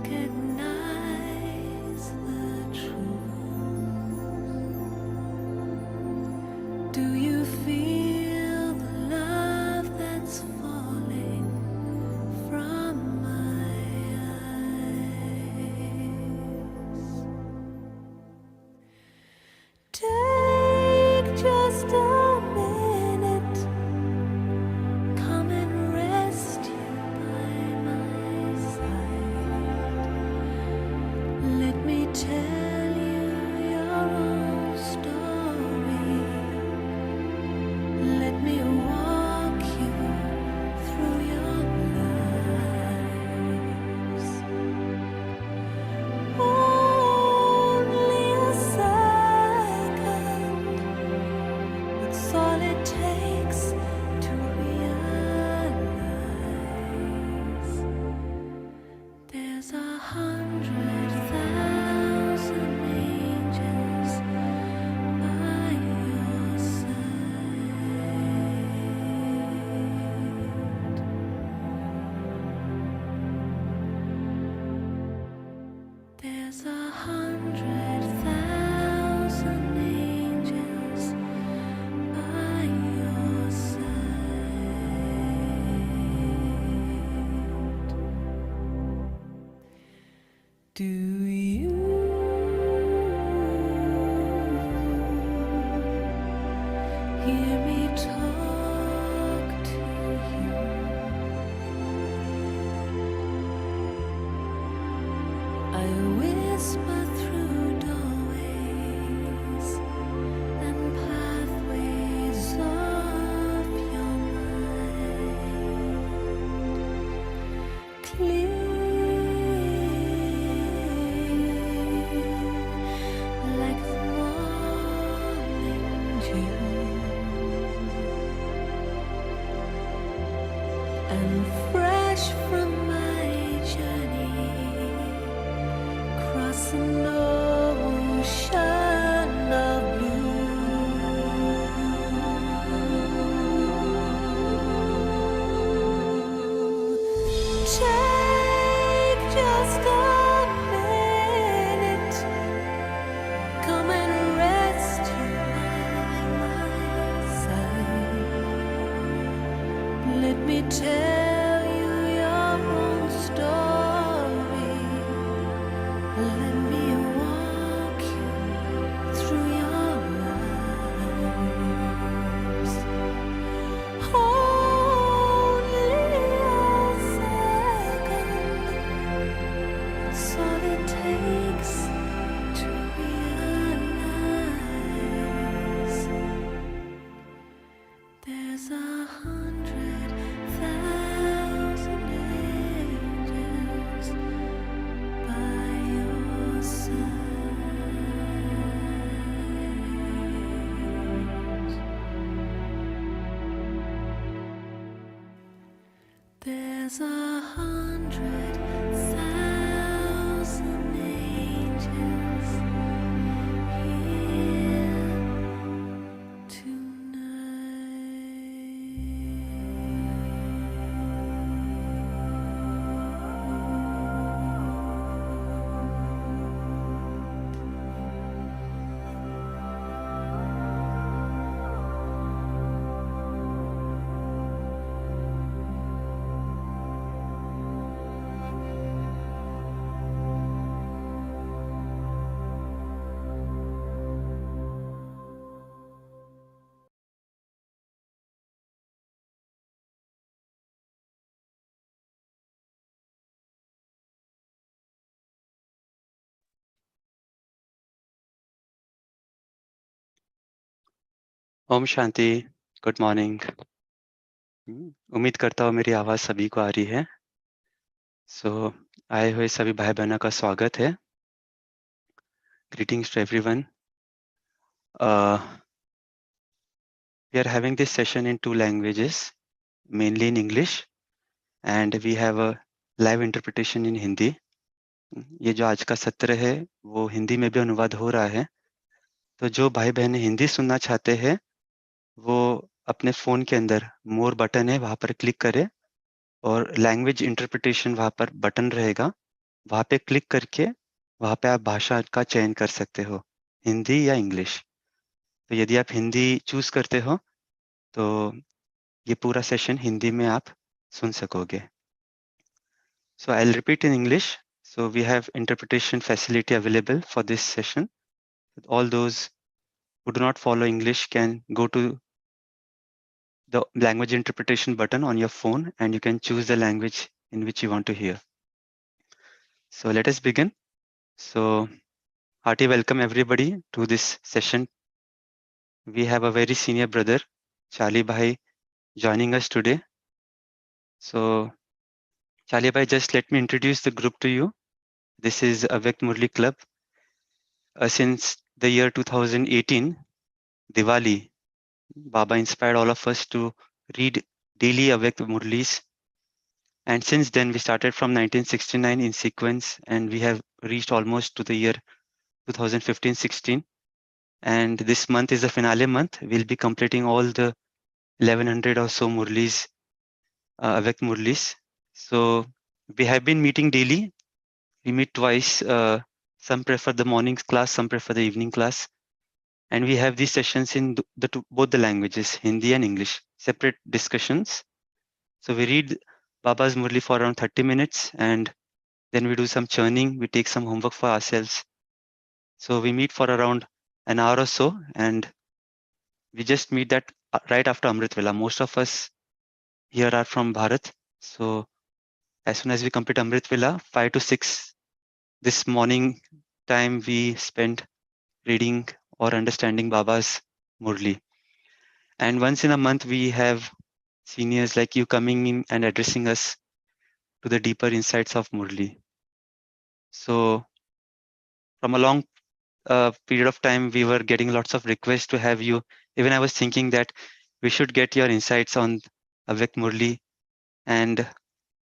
recognize the truth? Do you feel the love that's falling from my eyes? Take just a minute, come and rest here by my side. Let me tell you your own story. Let me walk you through your lives. Only a second, that's all it takes to realize there's 100,000 angels by your side. There's 100,000 angels by your side. Do you hear me talk to you? I whisper through doorways and pathways of your mind, clear like the morning dew, and fresh from my journey, cross an ocean of blue. Take just a minute, come and rest here by my side. Let me tell you your own story. Let me walk you through your lives. Only a second, that's all it takes to realize there's 100,000 angels by your side. There's 100,000 angels here ओम शांति। Good morning. उम्मीद करता हूँ मेरी आवाज़ सभी को आ रही है। सो आए हुए सभी भाई बहनों का स्वागत है। Greetings to everyone. We are having this session in 2 languages, mainly in English, and we have a live interpretation in Hindi. ये जो आज का सत्र है वो हिंदी में भी अनुवाद हो रहा है। तो जो भाई बहन हिंदी सुनना चाहते हैं वो अपने फ़ोन के अंदर मोर बटन है, वहाँ पर क्लिक करें और लैंग्वेज इंटरप्रिटेशन वहाँ पर बटन रहेगा, वहाँ पे क्लिक करके वहाँ पे आप भाषा का चयन कर सकते हो, हिंदी या इंग्लिश। तो यदि आप हिंदी चूज़ करते हो, तो ये पूरा सेशन हिंदी में आप सुन सकोगे। So I'll repeat in English. So we have interpretation facility available for this session. All those who do not follow English can go to the language interpretation button on your phone and you can choose the language in which you want to hear. So let us begin. So hearty welcome everybody to this session. We have a very senior brother, Charlie Bhai, joining us today. So Charlie Bhai, just let me introduce the group to you. This is Avyakt Murli Club. Since the year 2018, Diwali, Baba inspired all of us to read daily Avyakt Murlis. And since then, we started from 1969 in sequence, and we have reached almost to the year 2015-16. And this month is the finale month. We'll be completing all the 1100 or so Murlis, Avyakt Murlis. So we have been meeting daily. We meet twice. Some prefer the morning class, some prefer the evening class. And we have these sessions in both the languages, Hindi and English, separate discussions. So we read Baba's Murli for around 30 minutes and then we do some churning. We take some homework for ourselves. So we meet for around an hour or so and we just meet that right after Amrit Vela. Most of us here are from Bharat. So as soon as we complete Amrit Vela, 5 to 6 this morning time we spent reading or understanding Baba's Murli. And once in a month we have seniors like you coming in and addressing us to the deeper insights of Murli. So from a long period of time, we were getting lots of requests to have you. Even I was thinking that we should get your insights on Avyakt Murli. And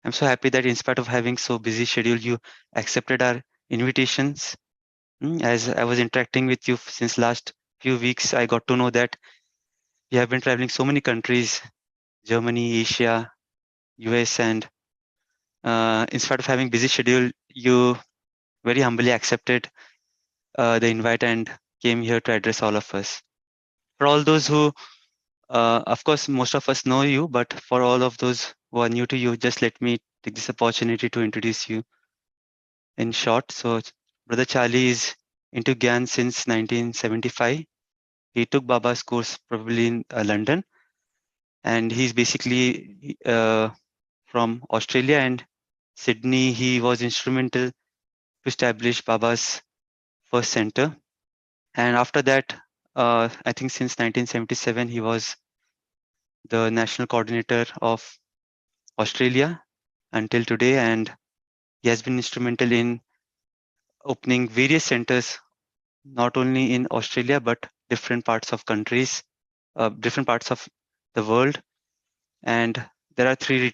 I'm so happy that in spite of having so busy schedule, you accepted our invitations. As I was interacting with you since last few weeks, I got to know that you have been traveling so many countries, Germany, Asia, US, and in spite of having busy schedule, you very humbly accepted the invite and came here to address all of us. For all those who, of course, most of us know you, but for all of those who are new to you, just let me take this opportunity to introduce you in short. So, Brother Charlie is into Gyan since 1975. He took Baba's course probably in London, and he's basically from Australia and Sydney. He was instrumental to establish Baba's first center. And after that, I think since 1977, he was the national coordinator of Australia until today, and he has been instrumental in opening various centers, not only in Australia, but different parts of countries, different parts of the world. And there are three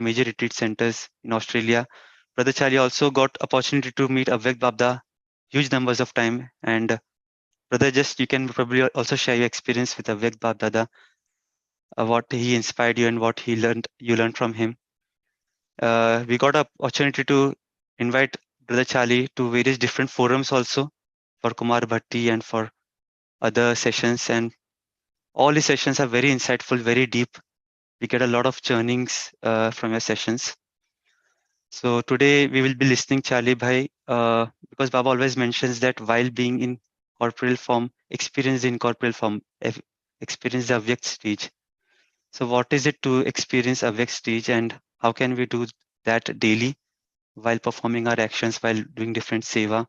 major retreat centers in Australia. Brother Charlie also got opportunity to meet Avyakt Babda huge numbers of time. And brother, just you can probably also share your experience with Avyakt Babda, what he inspired you and what you learned from him. We got an opportunity to invite Brother Charlie to various different forums also for Kumar Bhatti and for other sessions. And all the sessions are very insightful, very deep. We get a lot of churnings from your sessions. So today we will be listening Charlie Bhai because Baba always mentions that while being in corporeal form, experience the incorporeal form, experience the Avyakt stage. So what is it to experience Avyakt stage and how can we do that daily while performing our actions, while doing different seva,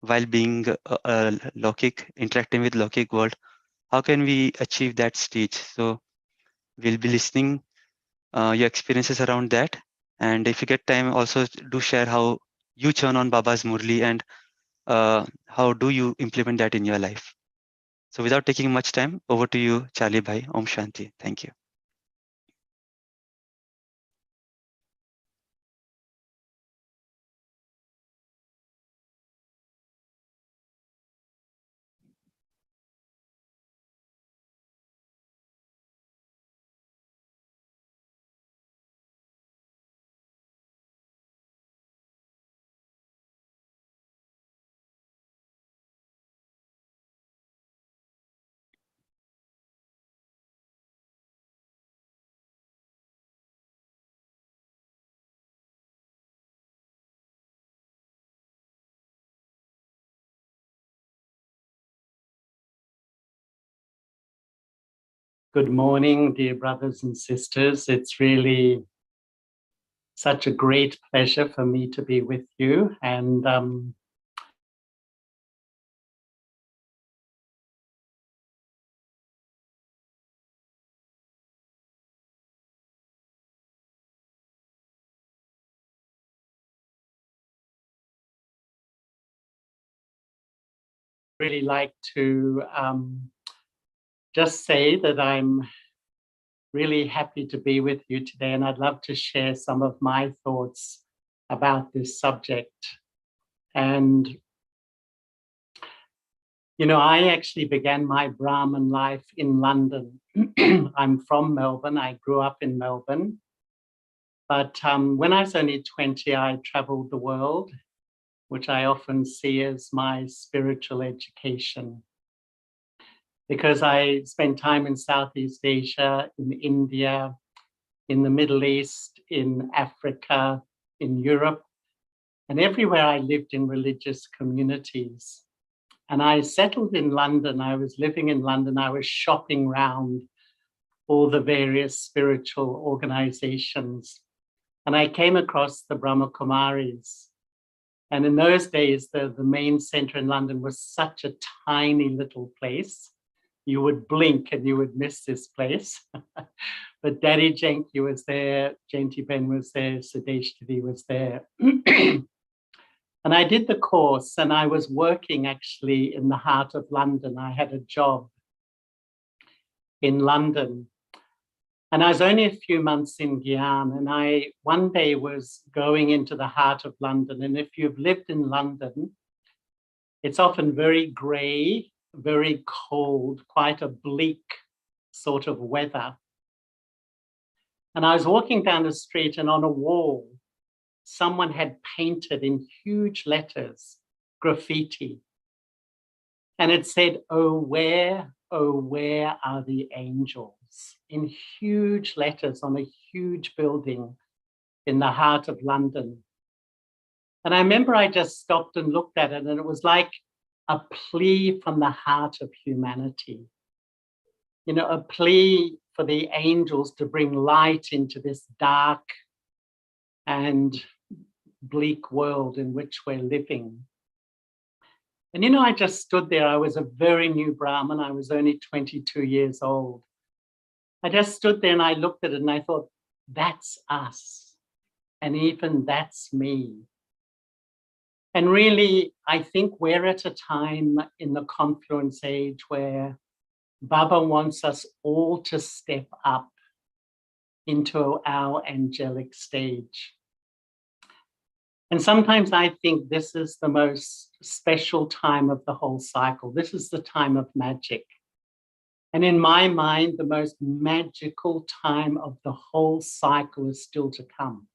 while being Lokik, interacting with Lokik world? How can we achieve that stage? So we'll be listening your experiences around that. And if you get time, also do share how you churn on Baba's Murli and how do you implement that in your life. So without taking much time, over to you, Charlie Bhai. Om Shanti. Thank you. Good morning, dear brothers and sisters. It's really such a great pleasure for me to be with you. And really like to just say that I'm really happy to be with you today, and I'd love to share some of my thoughts about this subject. And you know, I actually began my Brahman life in London. I'm from Melbourne. I grew up in Melbourne. But when I was only 20, I traveled the world, which I often see as my spiritual education. Because I spent time in Southeast Asia, in India, in the Middle East, in Africa, in Europe, and everywhere I lived in religious communities. And I settled in London. I was living in London. I was shopping around all the various spiritual organizations. And I came across the Brahma Kumaris. And in those days, the main center in London was such a tiny little place. You would blink and you would miss this place. But Daddy Janki was there, Jainti Ben was there, Sadesh Devi was there. And I did the course, and I was working actually in the heart of London. I had a job in London. And I was only a few months in Gyan, and I one day was going into the heart of London. And if you've lived in London, it's often very grey, very cold, quite a bleak sort of weather. And I was walking down the street, and on a wall, someone had painted in huge letters, graffiti. And it said, oh, where are the angels? In huge letters on a huge building in the heart of London. And I remember I just stopped and looked at it, and it was like a plea from the heart of humanity. You know, a plea for the angels to bring light into this dark and bleak world in which we're living. And you know, I just stood there. I was a very new Brahmin. I was only 22 years old. I just stood there and I looked at it and I thought, that's us. And even that's me. And really, I think we're at a time in the confluence age where Baba wants us all to step up into our angelic stage. And sometimes I think this is the most special time of the whole cycle. This is the time of magic. And in my mind, the most magical time of the whole cycle is still to come.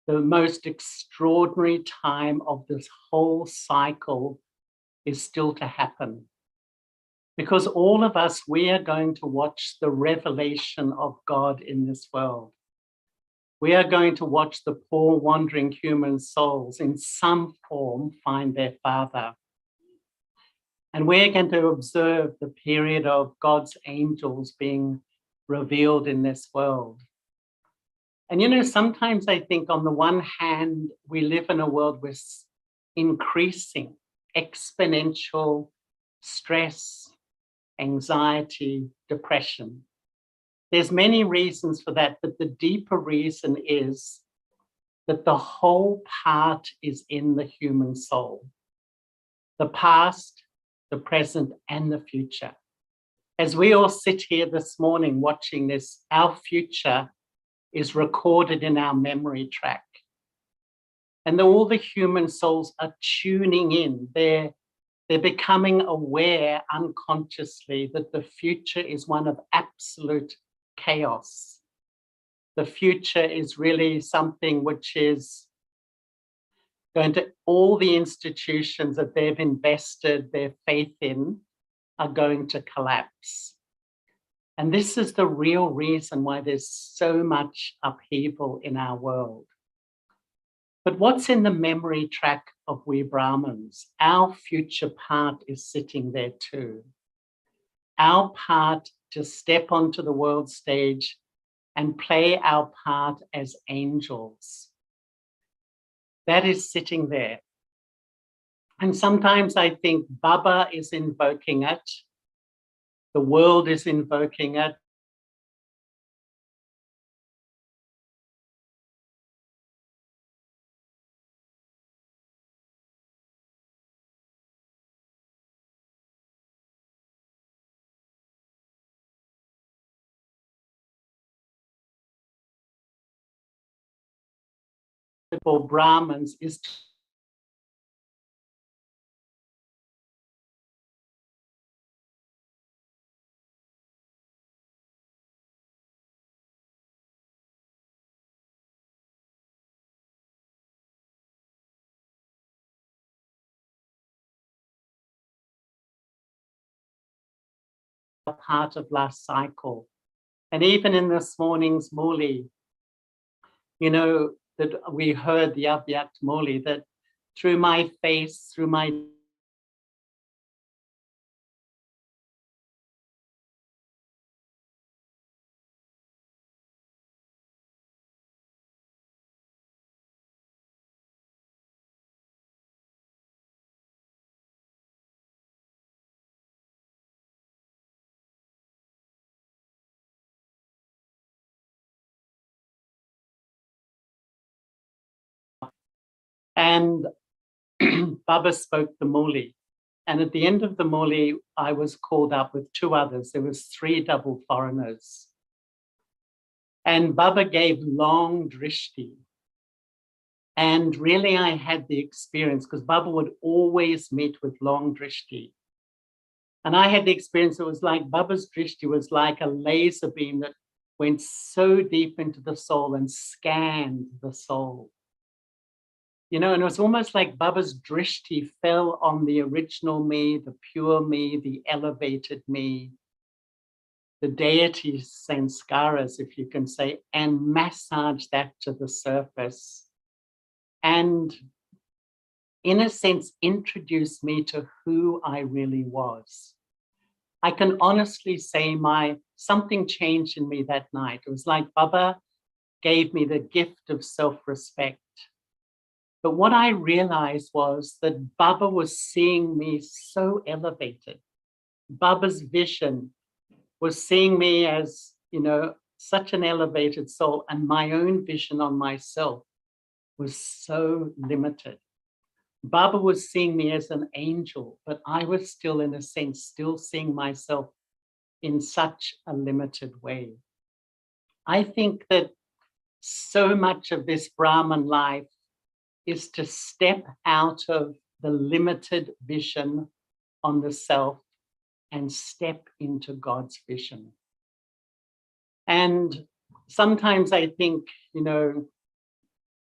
The most extraordinary time of this whole cycle is still to happen. Because all of us, we are going to watch the revelation of God in this world. We are going to watch the poor wandering human souls in some form find their Father. And we're going to observe the period of God's angels being revealed in this world. And you know, sometimes I think on the one hand, we live in a world with increasing, exponential stress, anxiety, depression. There's many reasons for that, but the deeper reason is that the whole part is in the human soul. The past, the present, and the future. As we all sit here this morning watching this, our future is recorded in our memory track. And all the human souls are tuning in. They're becoming aware unconsciously that the future is one of absolute chaos. The future is really something which is going to, all the institutions that they've invested their faith in are going to collapse. And this is the real reason why there's so much upheaval in our world. But what's in the memory track of we Brahmins? Our future part is sitting there too. Our part to step onto the world stage and play our part as angels. That is sitting there. And sometimes I think Baba is invoking it, the world is invoking it. For Brahmins is a part of last cycle. And even in this morning's Murli, you know, that we heard the Avyakt Murli, that through my face, through my and Baba spoke the Murli. And at the end of the Murli, I was called up with two others. There was 3 double foreigners. And Baba gave long drishti. And really I had the experience, because Baba would always meet with long drishti. And I had the experience, it was like Baba's drishti was like a laser beam that went so deep into the soul and scanned the soul. You know, and it was almost like Baba's drishti fell on the original me, the pure me, the elevated me, the deity sanskaras, if you can say, and massaged that to the surface. And in a sense, introduced me to who I really was. I can honestly say something changed in me that night. It was like Baba gave me the gift of self-respect. But what I realized was that Baba was seeing me so elevated. Baba's vision was seeing me as, you know, such an elevated soul, and my own vision on myself was so limited. Baba was seeing me as an angel, but I was still, in a sense, still seeing myself in such a limited way. I think that so much of this Brahman life is to step out of the limited vision on the self and step into God's vision. And sometimes I think, you know,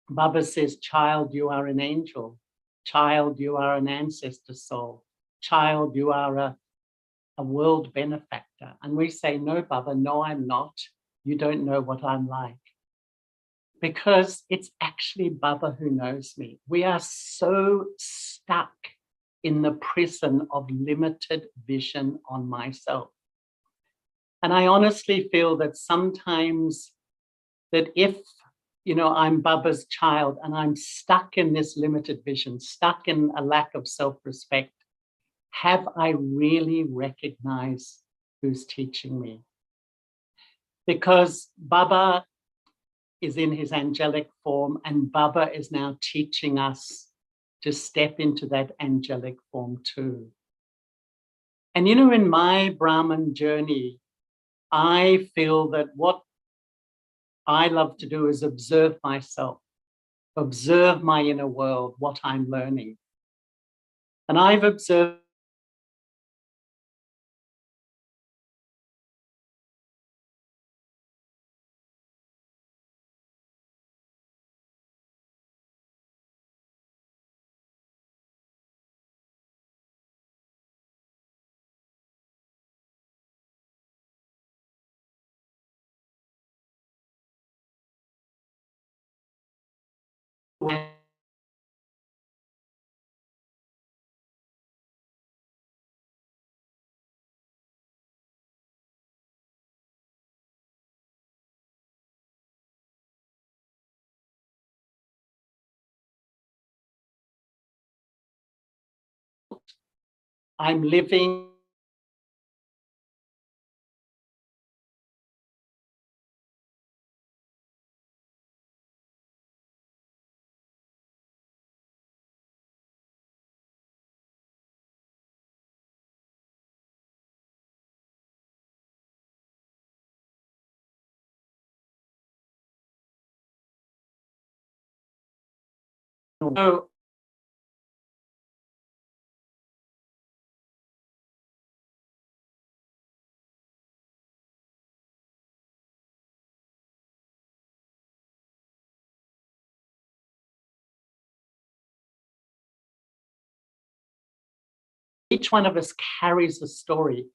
Baba says, child, you are an angel. Child, you are an ancestor soul. Child, you are a world benefactor. And we say, no, Baba, no, I'm not. You don't know what I'm like. Because it's actually Baba who knows me. We are so stuck in the prison of limited vision on myself. And I honestly feel that sometimes that if, you know, I'm Baba's child and I'm stuck in this limited vision, stuck in a lack of self-respect, have I really recognized who's teaching me? Because Baba is in his angelic form, and Baba is now teaching us to step into that angelic form too. And you know, in my Brahman journey, I feel that what I love to do is observe myself, observe my inner world, what I'm learning. And I've observed I'm living so each one of us carries a story.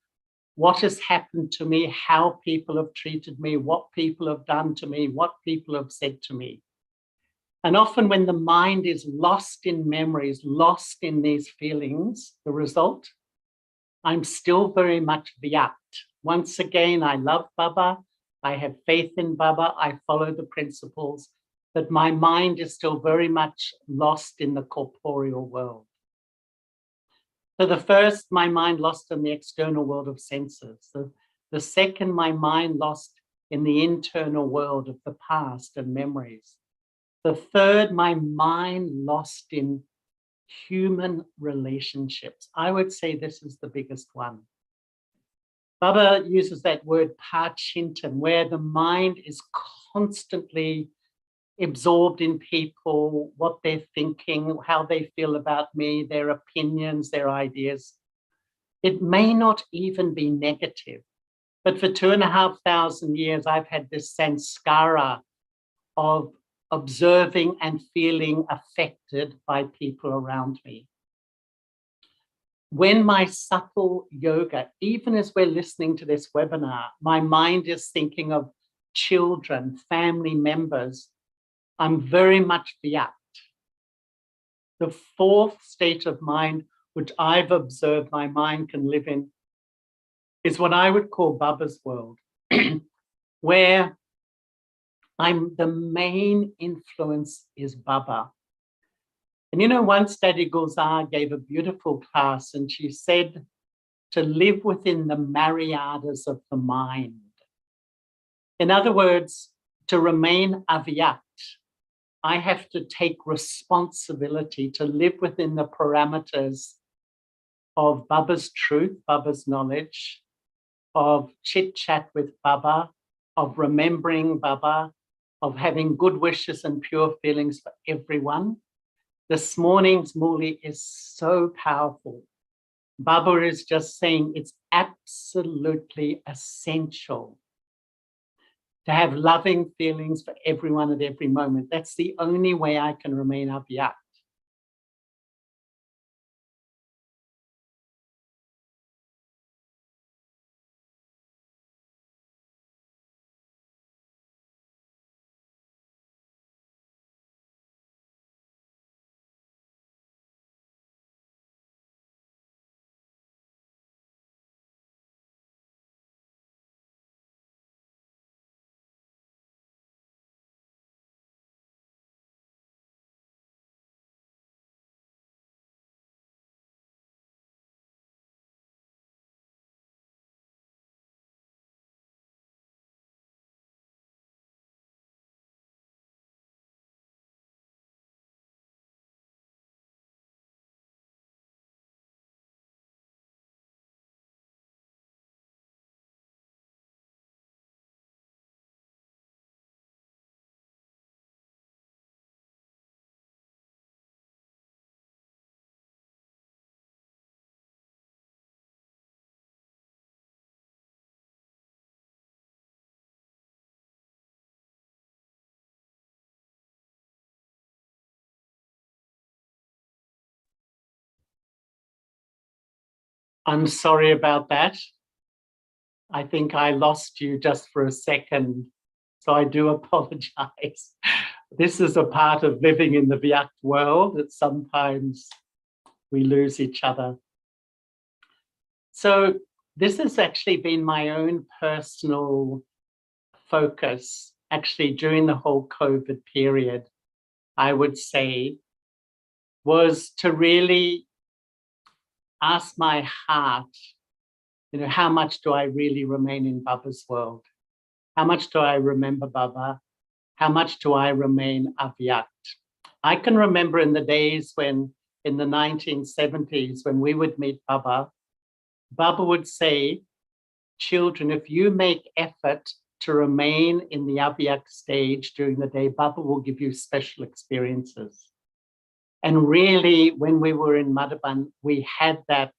What has happened to me, how people have treated me, what people have done to me, what people have said to me. And often when the mind is lost in memories, lost in these feelings, the result, I'm still very much Vyakt. Once again, I love Baba, I have faith in Baba, I follow the principles, but my mind is still very much lost in the corporeal world. So the first, my mind lost in the external world of senses. The second, my mind lost in the internal world of the past and memories. The third, my mind lost in human relationships. I would say this is the biggest one. Baba uses that word pachintan, where the mind is constantly absorbed in people, what they're thinking, how they feel about me, their opinions, their ideas. It may not even be negative, but for 2,500 years, I've had this sanskara of observing and feeling affected by people around me. When my subtle yoga, even as we're listening to this webinar, my mind is thinking of children, family members, I'm very much Vyakt. The fourth state of mind, which I've observed my mind can live in, is what I would call Baba's world, where the main influence is Baba. And you know, once Daddy Gulzar gave a beautiful class and she said to live within the Maryadas of the mind. In other words, to remain Avyakt, I have to take responsibility to live within the parameters of Baba's truth, Baba's knowledge, of chit chat with Baba, of remembering Baba, of having good wishes and pure feelings for everyone. This morning's Murli is so powerful. Baba is just saying it's absolutely essential to have loving feelings for everyone at every moment. That's the only way I can remain Avyakt. I'm sorry about that. I think I lost you just for a second, so I do apologize. This is a part of living in the Vyakt world, that sometimes we lose each other. So this has actually been my own personal focus, actually during the whole COVID period, I would say, was to really ask my heart, how much do I really remain in Baba's world? How much do I remember Baba? How much do I remain Avyakt? I can remember in the days when, in the 1970s, when we would meet Baba, Baba would say, children, if you make effort to remain in the Avyakt stage during the day, Baba will give you special experiences. And really, when we were in Madhaban, we had that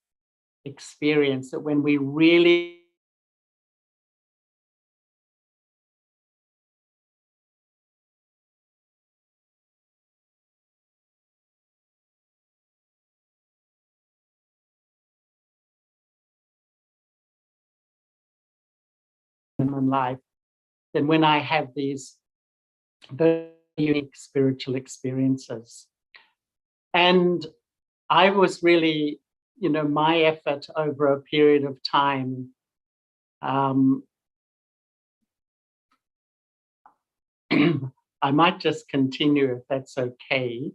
experience that when we really in life, then when I have these very unique spiritual experiences. And I was really, my effort over a period of time, I might just continue if that's okay.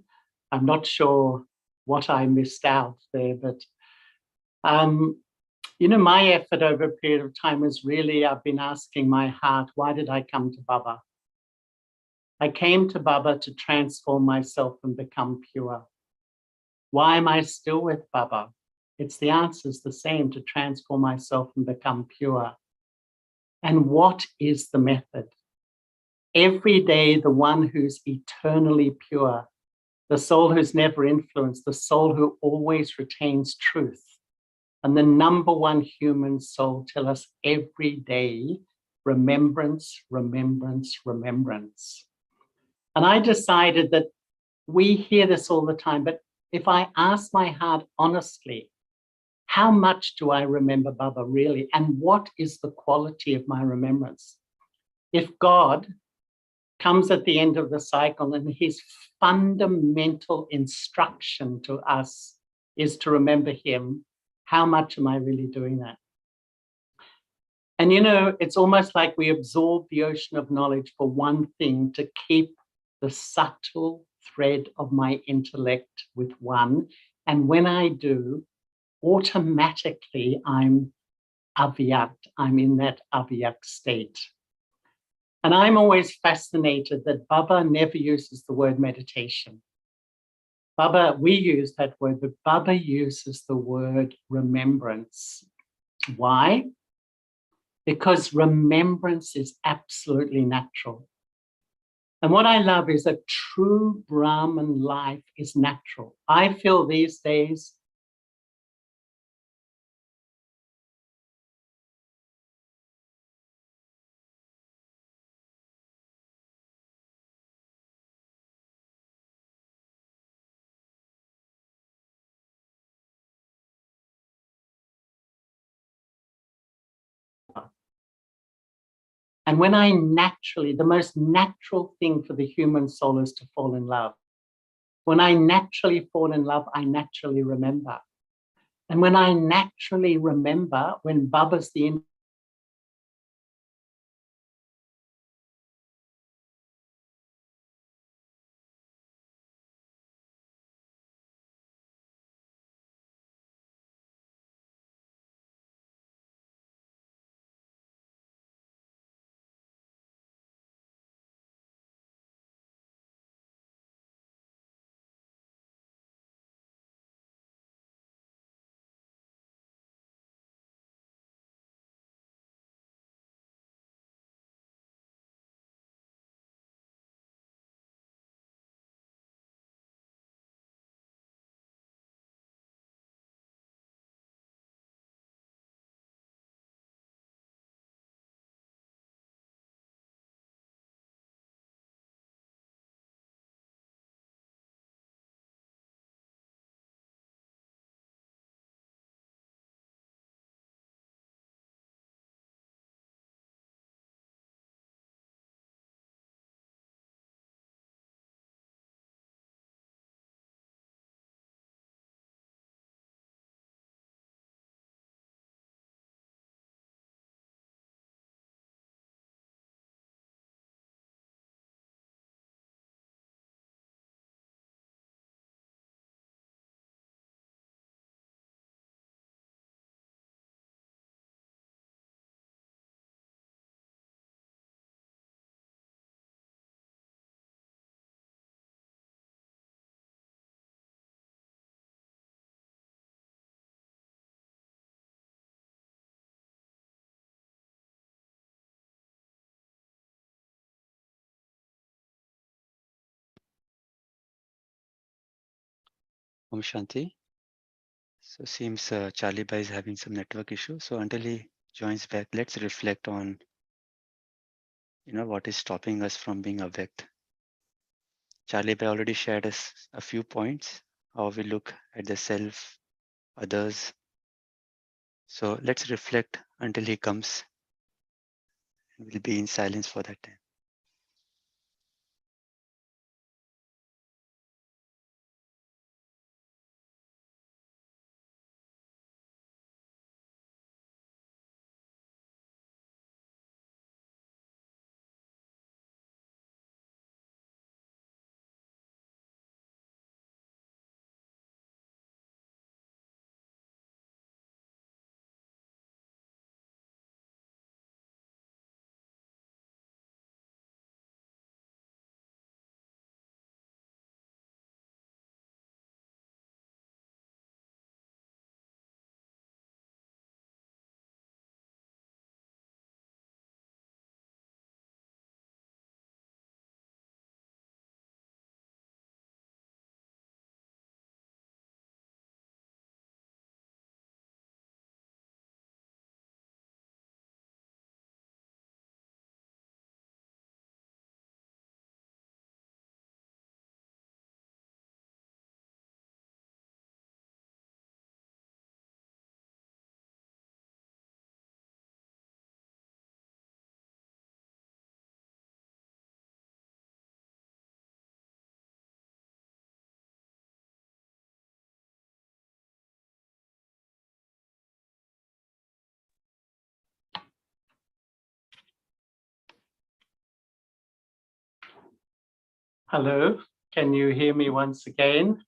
I'm not sure what I missed out there, but my effort over a period of time is really, I've been asking my heart, why did I come to Baba? I came to Baba to transform myself and become pure. Why am I still with Baba? The answer is the same, to transform myself and become pure. And what is the method? Every day, the one who's eternally pure, the soul who's never influenced, the soul who always retains truth, and the number one human soul tell us every day, remembrance, remembrance, remembrance. And I decided that we hear this all the time, but if I ask my heart honestly, how much do I remember Baba really? And what is the quality of my remembrance? If God comes at the end of the cycle and his fundamental instruction to us is to remember him, how much am I really doing that? And it's almost like we absorb the ocean of knowledge for one thing, to keep the subtle thread of my intellect with one. And when I do, automatically I'm Avyakt. I'm in that Avyakt state. And I'm always fascinated that Baba never uses the word meditation. Baba, we use that word, but Baba uses the word remembrance. Why? Because remembrance is absolutely natural. And what I love is that true Brahman life is natural. I feel these days and when I naturally, the most natural thing for the human soul is to fall in love. When I naturally fall in love, I naturally remember. And when I naturally remember, when Baba's the Om Shanti. So seems Charlie Bhai is having some network issue. So until he joins back, let's reflect on, what is stopping us from being Avyakt. Charlie Bhai already shared us a few points, how we look at the self, others. So let's reflect until he comes. We'll be in silence for that time. Hello, can you hear me once again?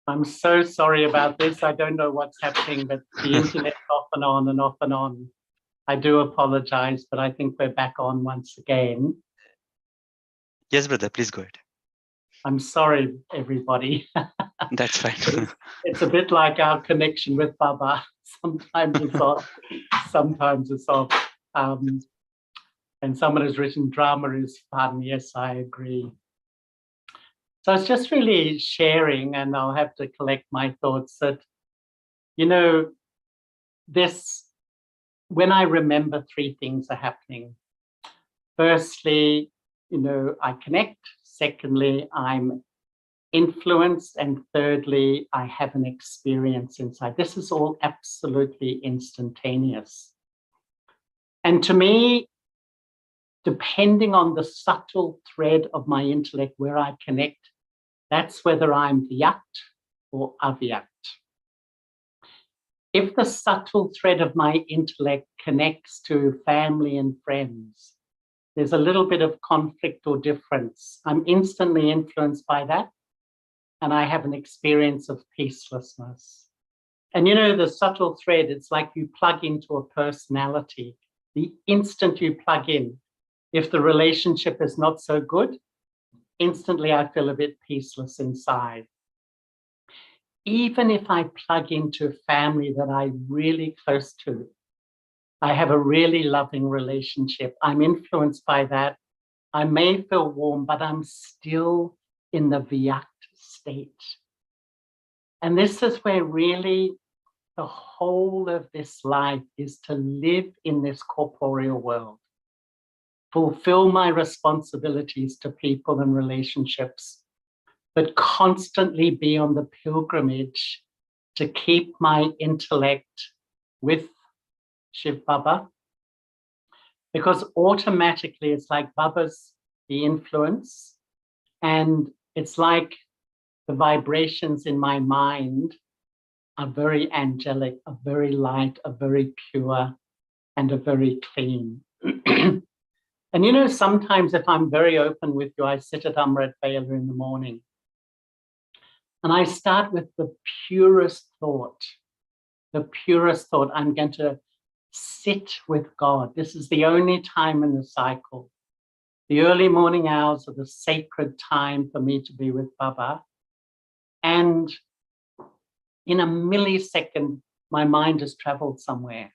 I'm so sorry about this. I don't know what's happening, but the internet's off and on and off and on. I do apologize, but I think we're back on once again. Yes, brother, please go ahead. I'm sorry, everybody. That's fine. It's a bit like our connection with Baba. Sometimes it's off, sometimes it's off. And someone has written, drama is fun. Yes, I agree. So it's just really sharing, and I'll have to collect my thoughts that, when I remember, three things are happening. Firstly, I connect. Secondly, I'm influenced. And thirdly, I have an experience inside. This is all absolutely instantaneous. And to me, depending on the subtle thread of my intellect where I connect, that's whether I'm Vyakt or Avyakt. If the subtle thread of my intellect connects to family and friends, there's a little bit of conflict or difference. I'm instantly influenced by that, and I have an experience of peacelessness. And the subtle thread, it's like you plug into a personality. The instant you plug in, if the relationship is not so good, instantly I feel a bit peaceless inside. Even if I plug into a family that I'm really close to, I have a really loving relationship, I'm influenced by that. I may feel warm, but I'm still in the Vyakt state. And this is where really the whole of this life is to live in this corporeal world, fulfill my responsibilities to people and relationships, but constantly be on the pilgrimage to keep my intellect with Shiv Baba, because automatically it's like Baba's the influence, and it's like the vibrations in my mind are very angelic, are very light, are very pure, and are very clean. And sometimes if I'm very open with you, I sit at Amrit Vela in the morning, and I start with the purest thought. The purest thought, I'm going to sit with God. This is the only time in the cycle. The early morning hours are the sacred time for me to be with Baba. And in a millisecond, my mind has traveled somewhere.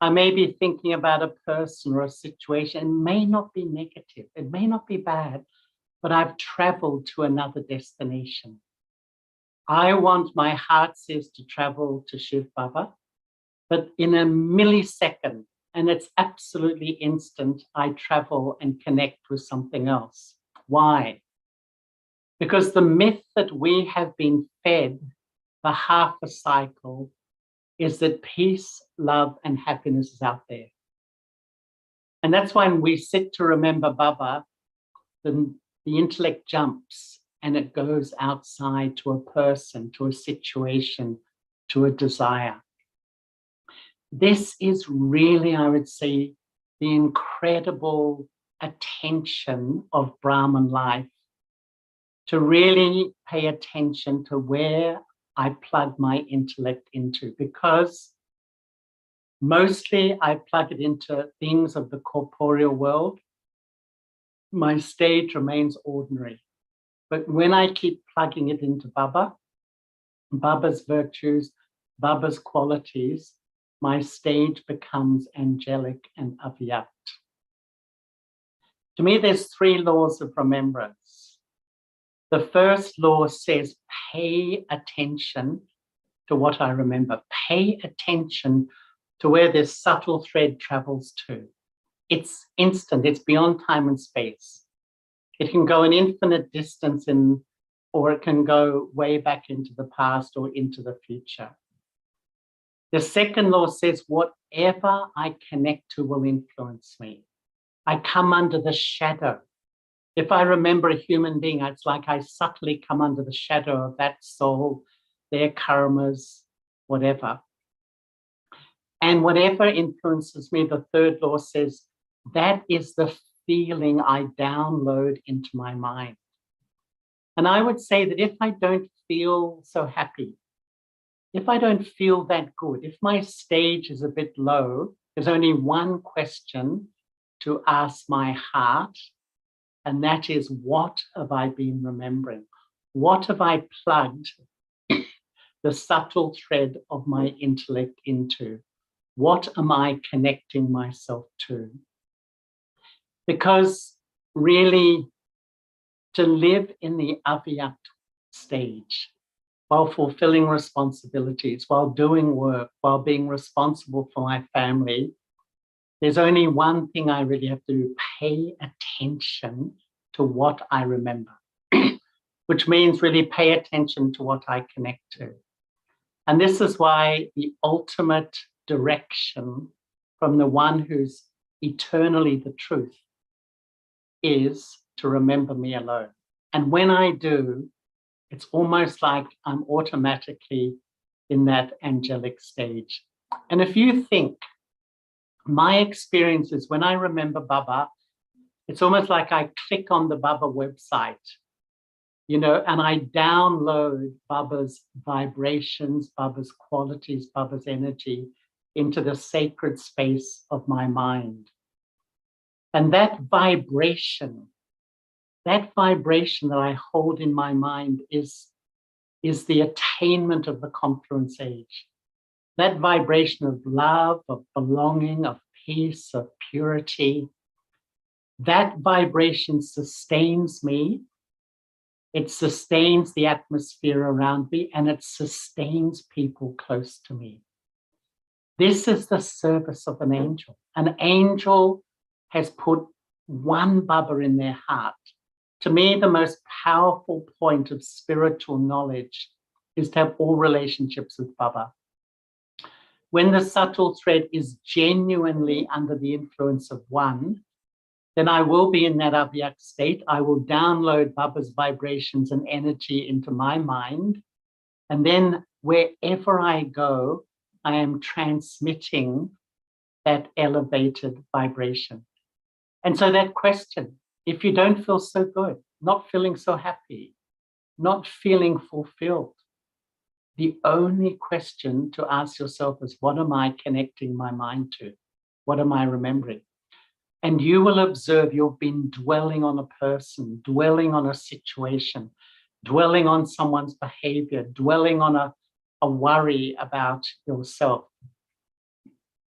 I may be thinking about a person or a situation. It may not be negative. It may not be bad, but I've traveled to another destination. I want, my heart says, to travel to Shiv Baba, but in a millisecond, and it's absolutely instant, I travel and connect with something else. Why? Because the myth that we have been fed for half a cycle is that peace, love, and happiness is out there. And that's why when we sit to remember Baba, the intellect jumps and it goes outside to a person, to a situation, to a desire. This is really, I would say, the incredible attention of Brahman life, to really pay attention to where I plug my intellect into, because mostly I plug it into things of the corporeal world. My stage remains ordinary. But when I keep plugging it into Baba, Baba's virtues, Baba's qualities, my stage becomes angelic and Avyakt. To me, there's 3 laws of remembrance. The first law says, pay attention to what I remember. Pay attention to where this subtle thread travels to. It's instant, it's beyond time and space. It can go an infinite distance or it can go way back into the past or into the future. The second law says, whatever I connect to will influence me. I come under the shadow. If I remember a human being, it's like I subtly come under the shadow of that soul, their karmas, whatever. And whatever influences me, the third law says, that is the feeling I download into my mind. And I would say that if I don't feel so happy, if I don't feel that good, if my stage is a bit low, there's only one question to ask my heart, and that is, what have I been remembering? What have I plugged the subtle thread of my intellect into? What am I connecting myself to? Because really, to live in the Avyakt stage, while fulfilling responsibilities, while doing work, while being responsible for my family, there's only one thing I really have to do: pay attention to what I remember, which means really pay attention to what I connect to. And this is why the ultimate direction from the one who's eternally the truth is to remember me alone. And when I do, it's almost like I'm automatically in that angelic stage. And if you think, my experience is when I remember Baba, it's almost like I click on the Baba website, and I download Baba's vibrations, Baba's qualities, Baba's energy into the sacred space of my mind. And that vibration that I hold in my mind is the attainment of the confluence age. That vibration of love, of belonging, of peace, of purity, that vibration sustains me. It sustains the atmosphere around me, and it sustains people close to me. This is the service of an angel. An angel has put one Baba in their heart. To me, the most powerful point of spiritual knowledge is to have all relationships with Baba. When the subtle thread is genuinely under the influence of one, then I will be in that Avyakt state. I will download Baba's vibrations and energy into my mind. And then wherever I go, I am transmitting that elevated vibration. And so that question, if you don't feel so good, not feeling so happy, not feeling fulfilled, the only question to ask yourself is, what am I connecting my mind to? What am I remembering? And you will observe you've been dwelling on a person, dwelling on a situation, dwelling on someone's behavior, dwelling on a worry about yourself.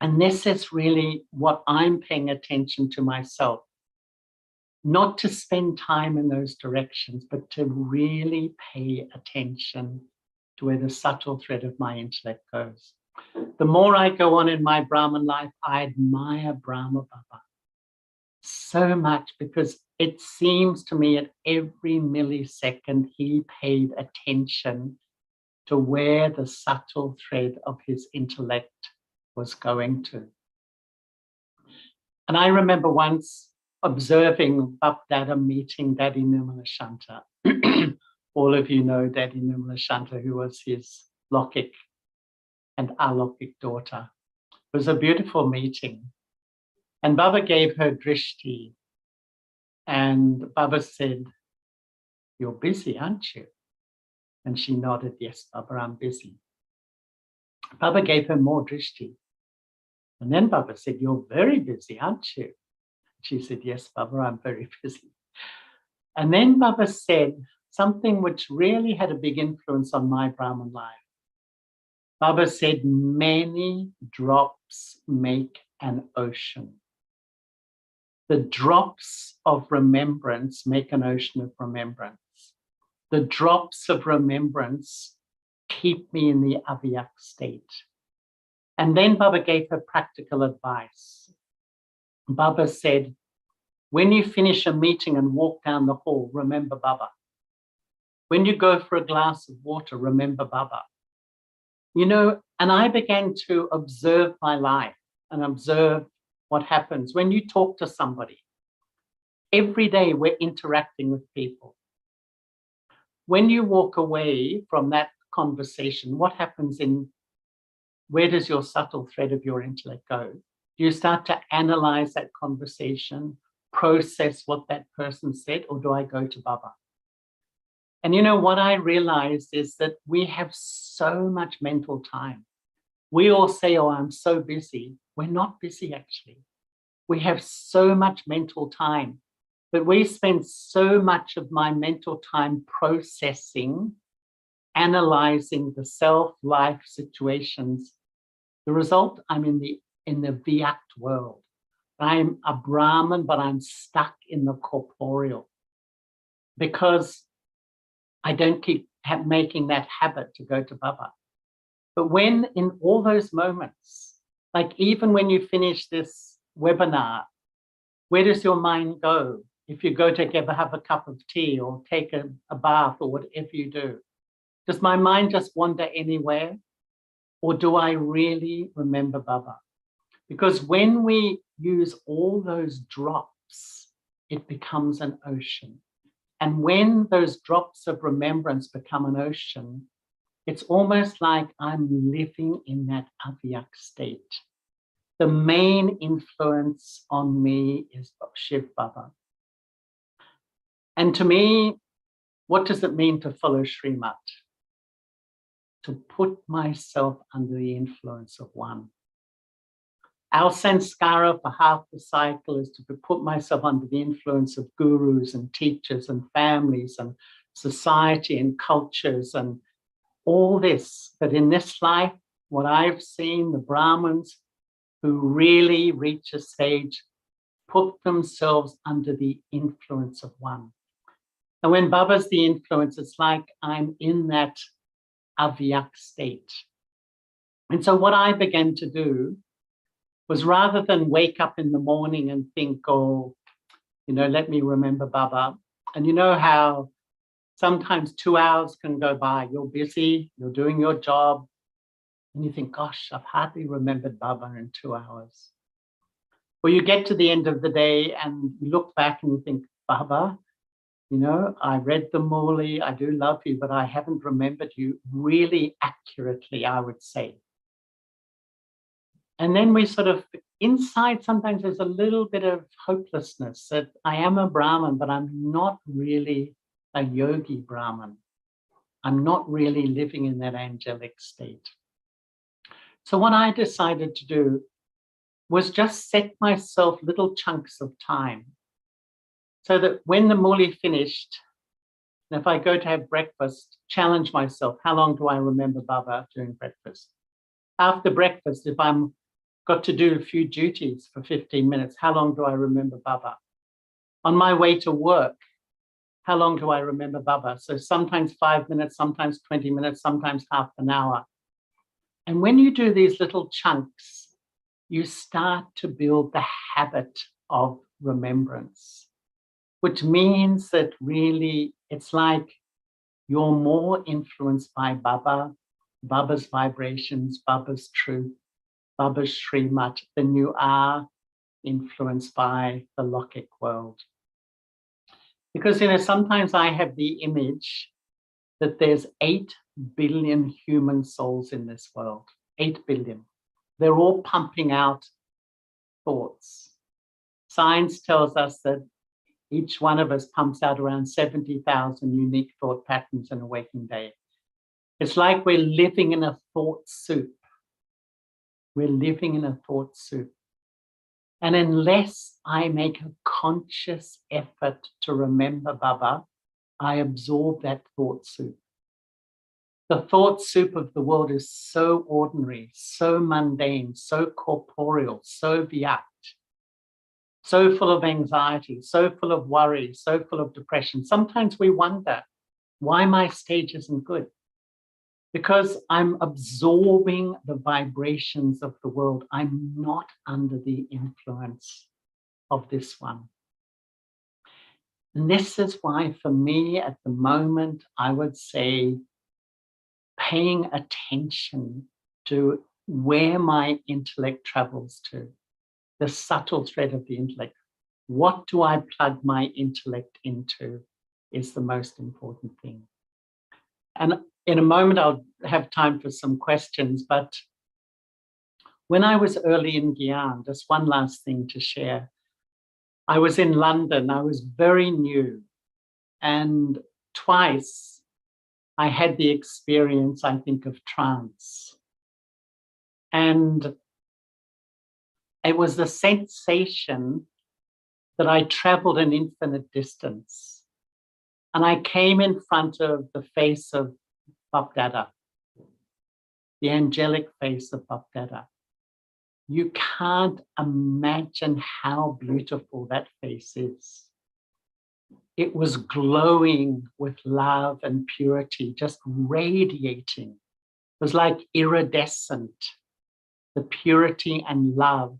And this is really what I'm paying attention to myself. not to spend time in those directions, but to really pay attention to where the subtle thread of my intellect goes. The more I go on in my Brahman life, I admire Brahma Baba so much, because it seems to me at every millisecond he paid attention to where the subtle thread of his intellect was going to. And I remember once observing Bapdada meeting Daddy Nirmala Shanta. All of you know Daddy Nirmala Shanta, who was his Lokik and Alokik daughter. It was a beautiful meeting. And Baba gave her drishti. And Baba said, "You're busy, aren't you?" And she nodded, "Yes, Baba, I'm busy." Baba gave her more drishti. And then Baba said, "You're very busy, aren't you?" She said, "Yes, Baba, I'm very busy." And then Baba said something which really had a big influence on my Brahman life. Baba said, "Many drops make an ocean. The drops of remembrance make an ocean of remembrance. The drops of remembrance keep me in the Avyakt state." And then Baba gave her practical advice. Baba said, "When you finish a meeting and walk down the hall, remember Baba. When you go for a glass of water, remember Baba." You know, and I began to observe my life and observe what happens when you talk to somebody. Every day we're interacting with people. When you walk away from that conversation, what happens where does your subtle thread of your intellect go? Do you start to analyze that conversation, process what that person said, or do I go to Baba? And you know, what I realized is that we have so much mental time. We all say, "Oh, I'm so busy." We're not busy, actually. We have so much mental time, but we spend so much of my mental time processing, analyzing the self-life situations. The result, I'm in the Vyakt world. I'm a Brahman, but I'm stuck in the corporeal because I don't keep making that habit to go to Baba. But when in all those moments, like even when you finish this webinar, where does your mind go? If you go to have a cup of tea or take a bath or whatever you do, does my mind just wander anywhere? Or do I really remember Baba? Because when we use all those drops, it becomes an ocean. And when those drops of remembrance become an ocean, it's almost like I'm living in that Avyakt state. The main influence on me is Shiv Baba. And to me, what does it mean to follow Srimat? To put myself under the influence of one. Our sanskara for half the cycle is to put myself under the influence of gurus and teachers and families and society and cultures and all this. But in this life, what I've seen, the Brahmins who really reach a stage put themselves under the influence of one. And when Baba's the influence, it's like I'm in that Avyakt state. And so what I began to do was, rather than wake up in the morning and think, "Oh, you know, let me remember Baba." And you know how sometimes 2 hours can go by. You're busy, you're doing your job, and you think, "Gosh, I've hardly remembered Baba in 2 hours." Or you get to the end of the day and you look back and you think, "Baba, you know, I read the Murli, I do love you, but I haven't remembered you really accurately," I would say. And then we sort of, inside, sometimes there's a little bit of hopelessness that I am a Brahman, but I'm not really a yogi Brahman. I'm not really living in that angelic state. So what I decided to do was just set myself little chunks of time so that when the Murli finished, and if I go to have breakfast, challenge myself, how long do I remember Baba during breakfast? After breakfast, if I'm got to do a few duties for 15 minutes, how long do I remember Baba? On my way to work, how long do I remember Baba? So sometimes 5 minutes, sometimes 20 minutes, sometimes half an hour. And when you do these little chunks, you start to build the habit of remembrance, which means that really it's like you're more influenced by Baba, Baba's vibrations, Baba's truth, Baba's Srimat, than you are influenced by the Lokik world. Because, sometimes I have the image that there's 8 billion human souls in this world, 8 billion. They're all pumping out thoughts. Science tells us that each one of us pumps out around 70,000 unique thought patterns in a waking day. It's like we're living in a thought soup. We're living in a thought soup. And unless I make a conscious effort to remember Baba, I absorb that thought soup. The thought soup of the world is so ordinary, so mundane, so corporeal, so Vyakt, so full of anxiety, so full of worry, so full of depression. Sometimes we wonder why my stage isn't good. Because I'm absorbing the vibrations of the world. I'm not under the influence of this one. And this is why, for me, at the moment, I would say paying attention to where my intellect travels to, the subtle thread of the intellect. What do I plug my intellect into is the most important thing. And in a moment, I'll have time for some questions, but when I was early in Gyan, just one last thing to share. I was in London, I was very new, and twice I had the experience, I think, of trance. And it was the sensation that I traveled an infinite distance. And I came in front of the face of Bapdada, the angelic face of Bapdada. You can't imagine how beautiful that face is. It was glowing with love and purity, just radiating. It was like iridescent, the purity and love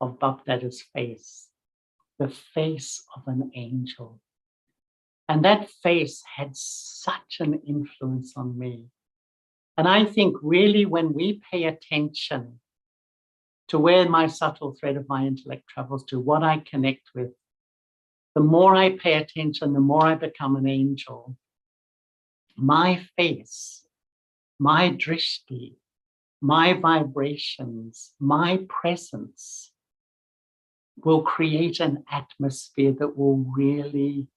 of Bapdada's face, the face of an angel. And that face had such an influence on me. And I think really when we pay attention to where my subtle thread of my intellect travels to, what I connect with, the more I pay attention, the more I become an angel. My face, my drishti, my vibrations, my presence will create an atmosphere that will really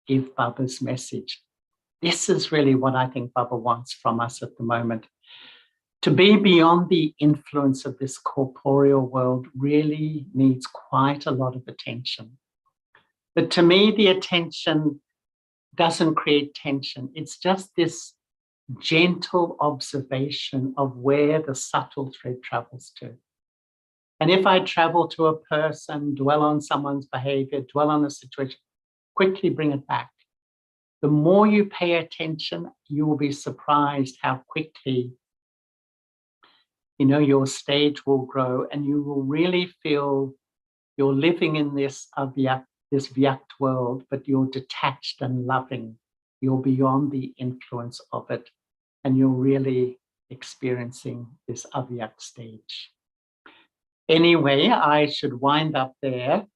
give Baba's message. This is really what I think Baba wants from us at the moment. To be beyond the influence of this corporeal world really needs quite a lot of attention. But to me, the attention doesn't create tension. It's just this gentle observation of where the subtle thread travels to. And if I travel to a person, dwell on someone's behavior, dwell on a situation, quickly bring it back. The more you pay attention, you will be surprised how quickly, your stage will grow, and you will really feel you're living in this Vyakt world, but you're detached and loving. You're beyond the influence of it, and you're really experiencing this Avyakt stage. Anyway, I should wind up there.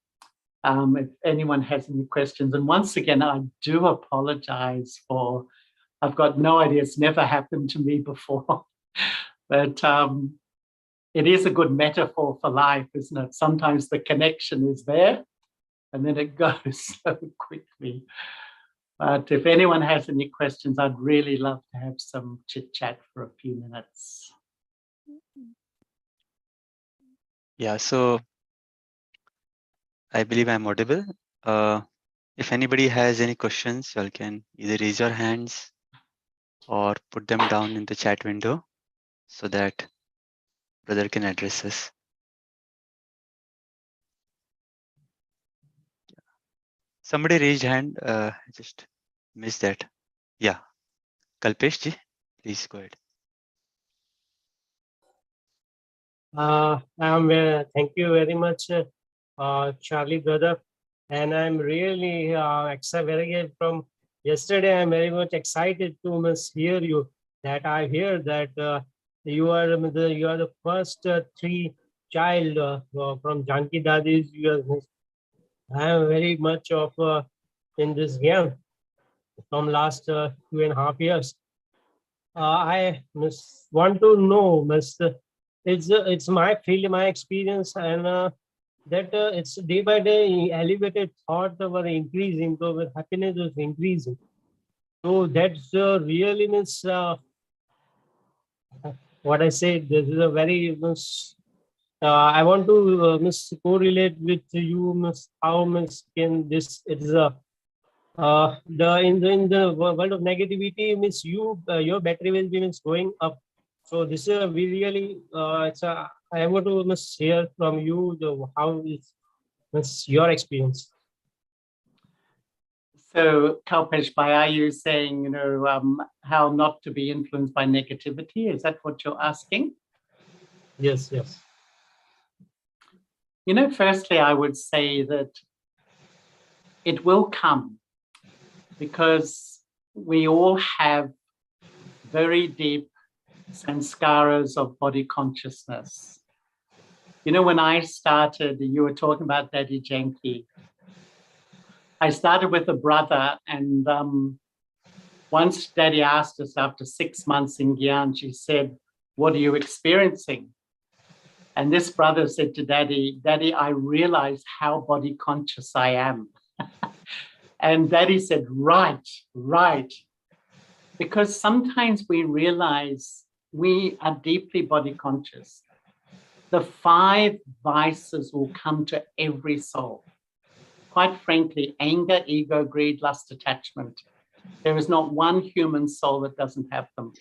If anyone has any questions, and once again, I do apologize for, I've got no idea, it's never happened to me before, but it is a good metaphor for life, isn't it? Sometimes the connection is there and then it goes so quickly. But if anyone has any questions, I'd really love to have some chit chat for a few minutes. Yeah, so I believe I'm audible. If anybody has any questions, you all can either raise your hands or put them down in the chat window so that brother can address us. Somebody raised hand. I just missed that. Yeah, Kalpesh ji, please go ahead. Thank you very much, Charlie brother. And I'm really very from yesterday. I'm very much excited to hear you. That I hear that you are the first three child from Janki Dadis. I am very much of in this game from last 2.5 years. I want to know, it's my field, my experience, and that it's day by day elevated thought were increasing, so happiness was increasing. So that's really what I say. This is a very I want to correlate with you, how can this? It's a in the world of negativity means your battery will be going up. So this is we really I want to hear from you how is your experience. So, Kalpesh, are you saying, how not to be influenced by negativity? Is that what you're asking? Yes. Firstly, I would say that it will come because we all have very deep sanskaras of body consciousness. When I started, you were talking about Daddy Janki. I started with a brother, and once Daddy asked us after 6 months in Gyan, she said, "What are you experiencing?" And this brother said to Daddy, "Daddy, I realized how body conscious I am." And Daddy said, right. Because sometimes we realize we are deeply body conscious. The 5 vices will come to every soul. Quite frankly, anger, ego, greed, lust, attachment. There is not one human soul that doesn't have them.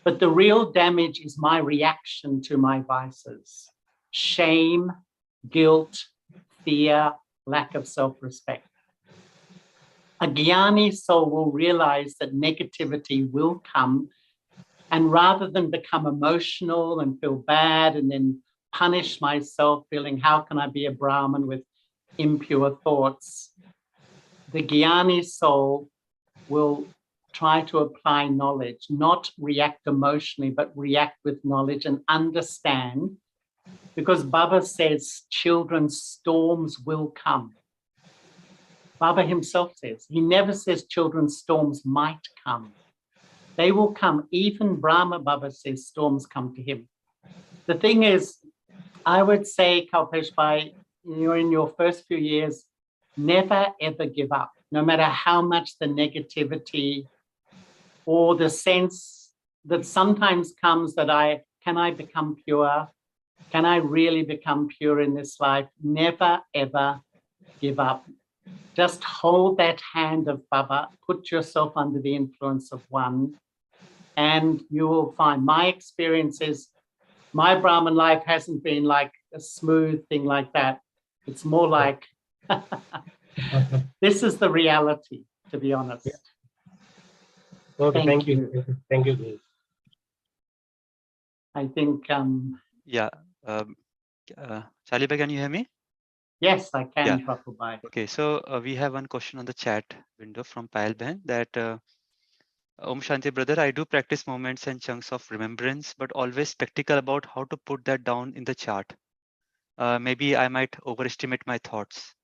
But the real damage is my reaction to my vices. Shame, guilt, fear, lack of self-respect. A Jnani soul will realize that negativity will come, and rather than become emotional and feel bad and then punish myself, feeling, how can I be a Brahmin with impure thoughts? The Jnani soul will try to apply knowledge, not react emotionally, but react with knowledge and understand. Because Baba says, children's storms will come. Baba himself says, he never says children's storms might come. They will come. Even Brahma Baba says storms come to him. The thing is, I would say, Kalpesh, in your first few years, never ever give up, no matter how much the negativity or the sense that sometimes comes that can I become pure? Can I really become pure in this life? Never ever give up. Just hold that hand of Baba, put yourself under the influence of one, and you will find my experience is my Brahman life hasn't been like a smooth thing like that. It's more like, this is the reality, to be honest. Yeah. Okay, thank you. Thank you. I think... Yeah. Charlie, can you hear me? Yes, I can, Yeah. Prabhupada. Okay, so we have one question on the chat window from Payal Bhan that Om Shanti brother, I do practice moments and chunks of remembrance, but always skeptical about how to put that down in the chart. Maybe I might overestimate my thoughts.